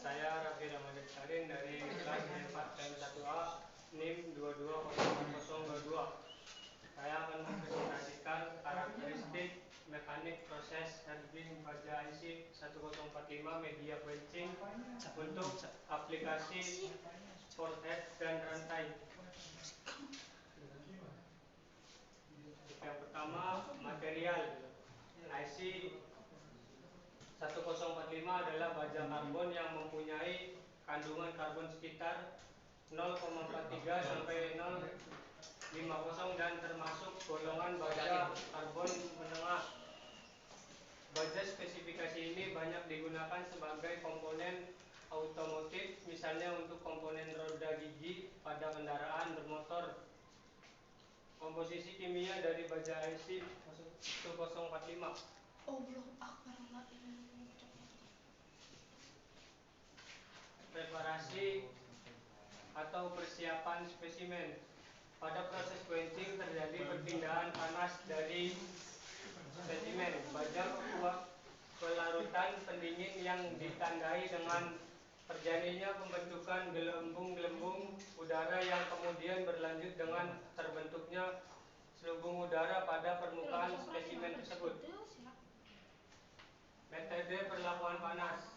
Saya Raffi Ramadan Sarin dari kelas 4 1A NIM 220022. Saya akan mempresentasikan karakteristik mekanik proses handling baja IC 1045 media quenching untuk aplikasi forehead dan rantai. Yang pertama, material. IC 1045 adalah baja karbon yang mempunyai kandungan karbon sekitar 0,43 sampai 0,50 dan termasuk golongan baja karbon menengah. Baja spesifikasi ini banyak digunakan sebagai komponen otomotif, misalnya untuk komponen roda gigi pada kendaraan bermotor. Komposisi kimia dari baja IC 1045. Preparasi atau persiapan spesimen. Pada proses quenching terjadi perpindahan panas dari spesimen. Baja pelarutan pendingin yang ditandai dengan terjadinya pembentukan gelembung-gelembung udara yang kemudian berlanjut dengan terbentuknya selubung udara pada permukaan spesimen tersebut. Metode perlakuan panas.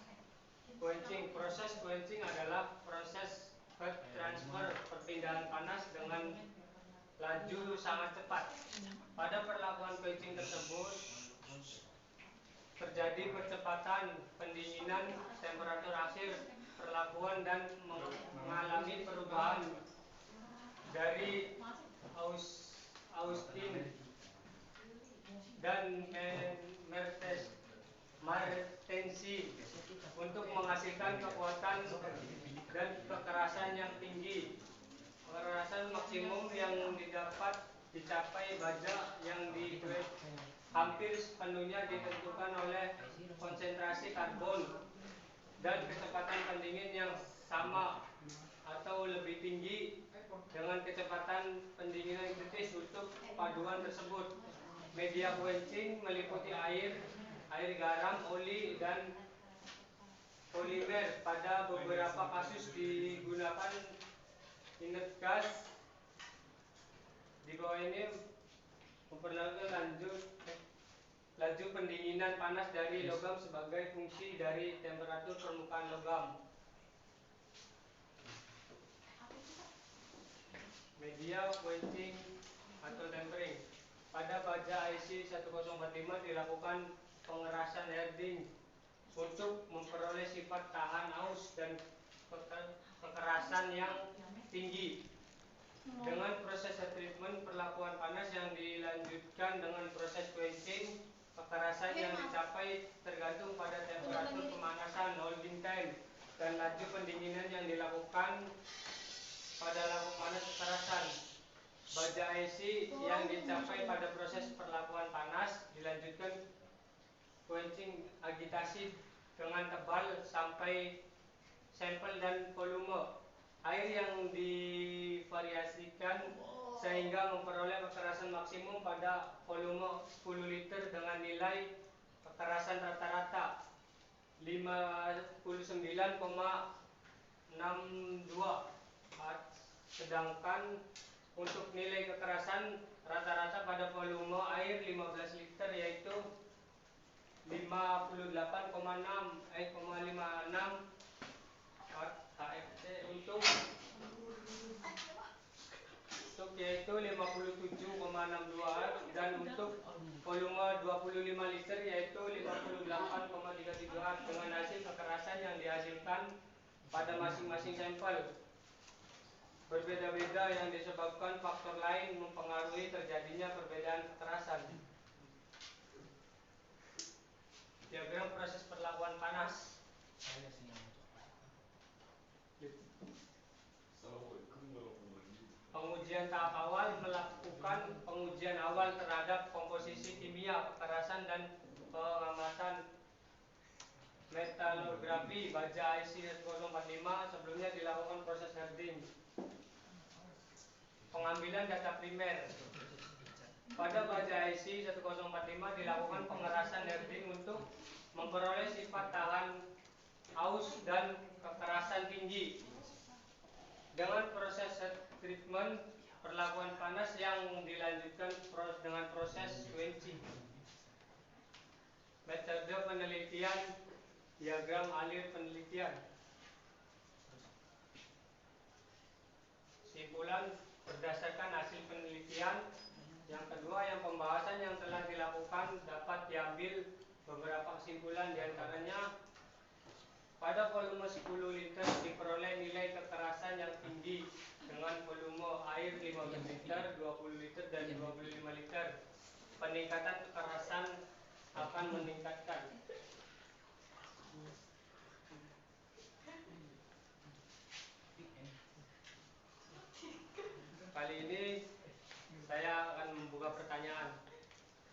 Quenching. Proses quenching adalah proses heat transfer, perpindahan panas dengan laju sangat cepat. Pada perlakuan quenching tersebut terjadi percepatan pendinginan temperatur akhir perlakuan dan mengalami perubahan dari Austin dan Martensi untuk menghasilkan kekuatan dan kekerasan yang tinggi. Kekerasan maksimum yang dicapai baja yang hampir sepenuhnya ditentukan oleh konsentrasi karbon dan kecepatan pendingin yang sama atau lebih tinggi dengan kecepatan pendinginan kritis untuk paduan tersebut. Media quenching meliputi air garam, oli, dan polimer. Pada beberapa kasus digunakan inert gas. Di bawah ini memperlihatkan laju pendinginan panas dari logam sebagai fungsi dari temperatur permukaan logam. Media quenching atau tempering. Pada baja IC 1045 dilakukan pengerasan herding untuk memperoleh sifat tahan aus dan kekerasan yang tinggi. Dengan proses treatment perlakuan panas yang dilanjutkan dengan proses quenching, kekerasan yang dicapai tergantung pada temperatur pemanasan holding time dan laju pendinginan yang dilakukan pada lampu panas kekerasan. Baja IC yang dicapai pada proses perlakuan panas dilanjutkan quenching agitasi dengan tebal sampai sampel dan volume air yang divariasikan sehingga memperoleh kekerasan maksimum pada volume 10 liter dengan nilai kekerasan rata-rata 59,62, sedangkan untuk nilai kekerasan rata-rata pada volume air 15 liter yaitu 58,56 HFC untuk yaitu 57,62 dan untuk volume 25 liter yaitu 58,33 dengan hasil kekerasan yang dihasilkan pada masing-masing sampel berbeda-beda yang disebabkan faktor lain mempengaruhi terjadinya perbedaan kekerasan. Diagram proses perlakuan panas. Pengujian tahap awal melakukan pengujian awal terhadap komposisi kimia, kekerasan dan pengamatan metalografi baja IC 1045 sebelumnya dilakukan proses herding. Pengambilan data primer. Pada baja IC 1045 dilakukan pengerasan herding untuk memperoleh sifat tahan aus dan kekerasan tinggi. Dengan proses treatment perlakuan panas yang dilanjutkan dengan proses quenching. Metode penelitian, diagram alir penelitian. Simpulan berdasarkan hasil penelitian. Yang kedua, yang pembahasan yang telah dilakukan dapat diambil beberapa kesimpulan, diantaranya pada volume 10 liter diperoleh nilai kekerasan yang tinggi dengan volume air 15 liter, 20 liter, dan 25 liter. Peningkatan kekerasan akan meningkatkan. Kali ini saya akan membuka pertanyaan.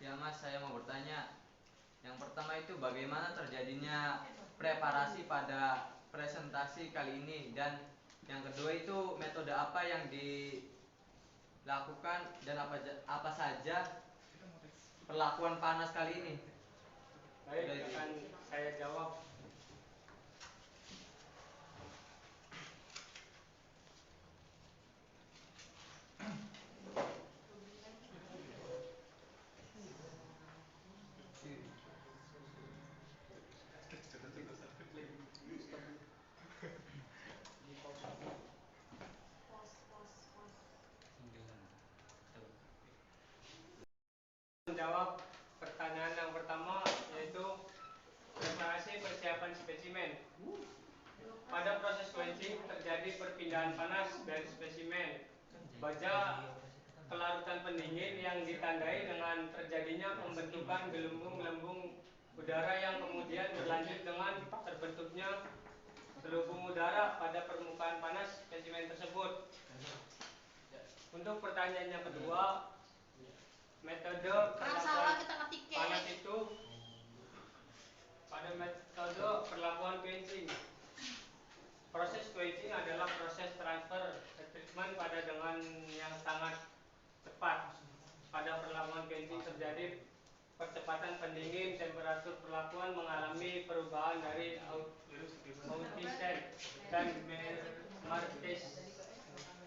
Ya Mas, saya mau bertanya. Yang pertama itu bagaimana terjadinya preparasi pada presentasi kali ini, dan yang kedua itu metode apa yang dilakukan dan apa saja perlakuan panas kali ini. Baik, akan saya jawab. Menjawab pertanyaan yang pertama, yaitu preparasi persiapan spesimen. Pada proses quenching terjadi perpindahan panas dari spesimen baja ke larutan pendingin yang ditandai dengan terjadinya pembentukan gelembung-gelembung udara yang kemudian berlanjut dengan terbentuknya gelembung udara pada permukaan panas spesimen tersebut. Untuk pertanyaan yang kedua, metode perlakuan panas itu pada metode perlakuan quenching. Proses quenching adalah proses transfer treatment pada dengan yang sangat cepat. Pada perlakuan quenching terjadi percepatan pendingin, temperatur perlakuan mengalami perubahan dari Autisen dan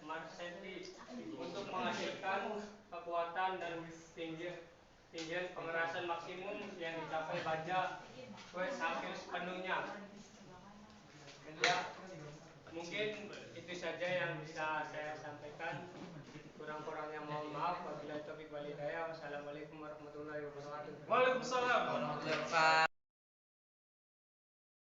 Marcenti untuk menghasilkan kekuatan dan tinggian pengerasan maksimum yang dicapai baja quench hampir sepenuhnya. Ya, mungkin itu saja yang bisa saya sampaikan. Kurang-kurangnya mohon maaf. Wabillahi taufiq wal hidayah. Wassalamualaikum warahmatullahi wabarakatuh. Waalaikumsalam warahmatullahi wabarakatuh.